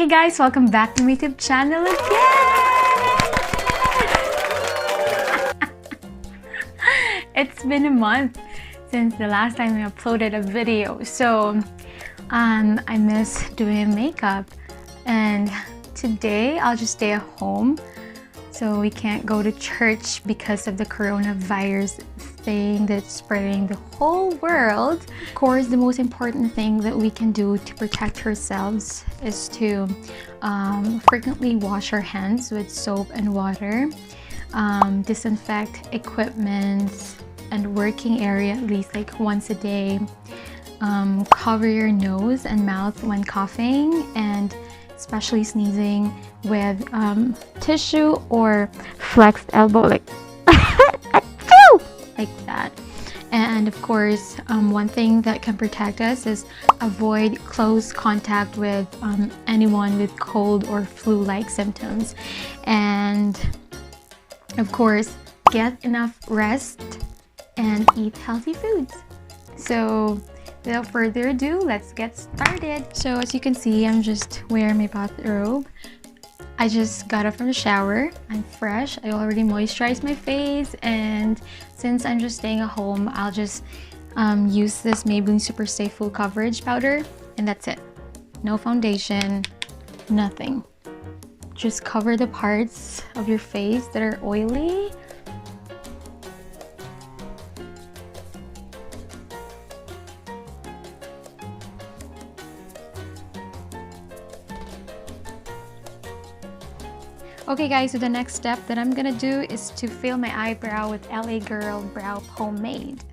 Hey guys, welcome back to my YouTube channel again! It's been a month since the last time I uploaded a video, so I miss doing makeup, and today I'll just stay at home. So we can't go to church because of the coronavirus thing that's spreading the whole world. Of course, the most important thing that we can do to protect ourselves is to frequently wash our hands with soap and water, disinfect equipment and working area at least like once a day, cover your nose and mouth when coughing, and especially sneezing with tissue or flexed elbow, like like that. And of course, one thing that can protect us is avoid close contact with anyone with cold or flu-like symptoms, and of course, get enough rest and eat healthy foods. So without further ado, let's get started. So as you can see, I'm just wearing my bathrobe. I just got up from the shower. I'm fresh. I already moisturized my face, and since I'm just staying at home, I'll just use this Maybelline Super Stay Full Coverage powder, and that's it. No foundation, nothing. Just cover the parts of your face that are oily. Okay guys, so the next step that I'm gonna do is to fill my eyebrow with LA Girl Brow Pomade.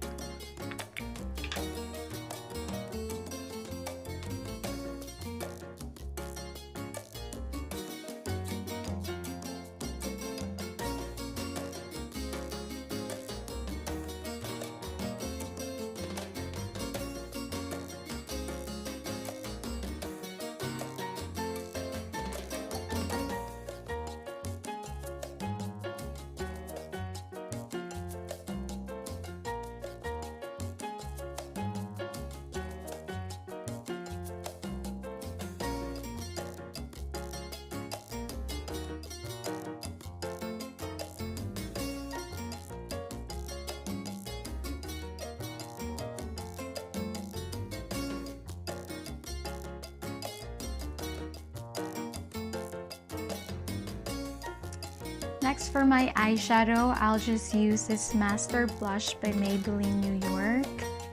Next, for my eyeshadow, I'll just use this Master Blush by Maybelline New York.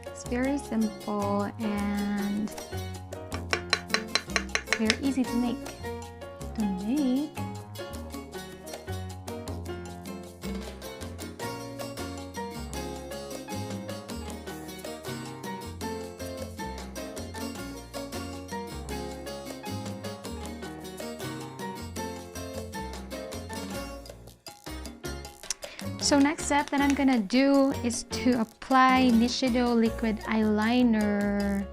It's very simple and it's very easy to make. So next step that I'm gonna do is to apply Nishido liquid eyeliner.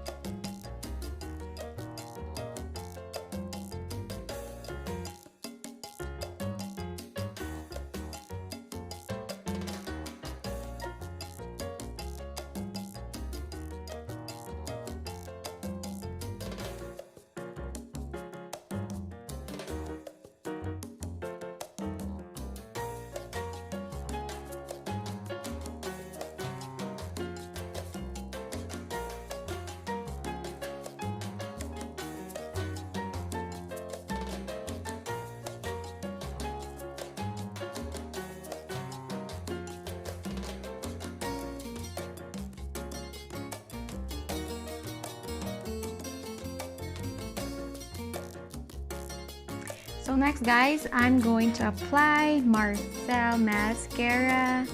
So next guys, I'm going to apply Marcel Mascara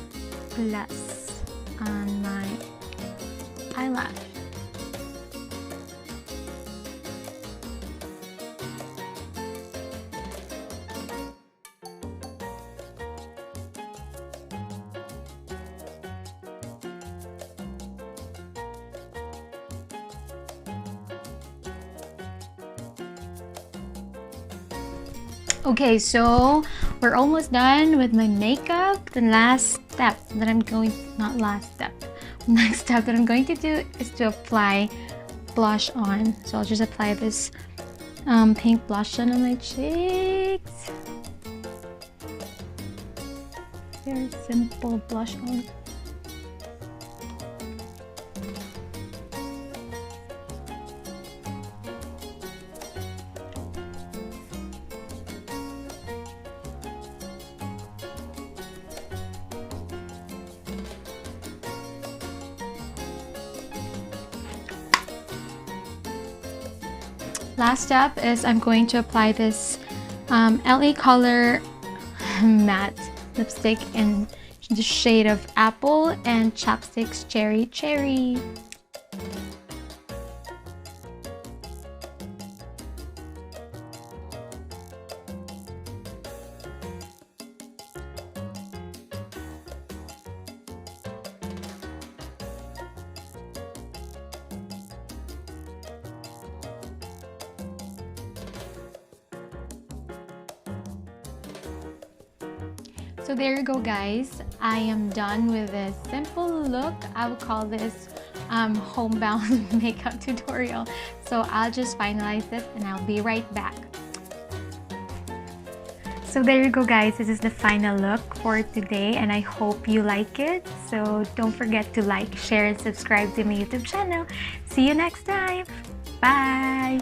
Plus on my eyelash. Okay, so we're almost done with my makeup. The last step that I'm going, not last step, next step that I'm going to do is to apply blush on. So I'll just apply this pink blush on my cheeks. Very simple blush on. Last step is I'm going to apply this LA Color matte lipstick in the shade of Apple and Chapstick's Cherry Cherry. So there you go, guys. I am done with this simple look. I would call this homebound makeup tutorial. So I'll just finalize this and I'll be right back. So there you go, guys. This is the final look for today and I hope you like it. So don't forget to like, share, and subscribe to my YouTube channel. See you next time. Bye!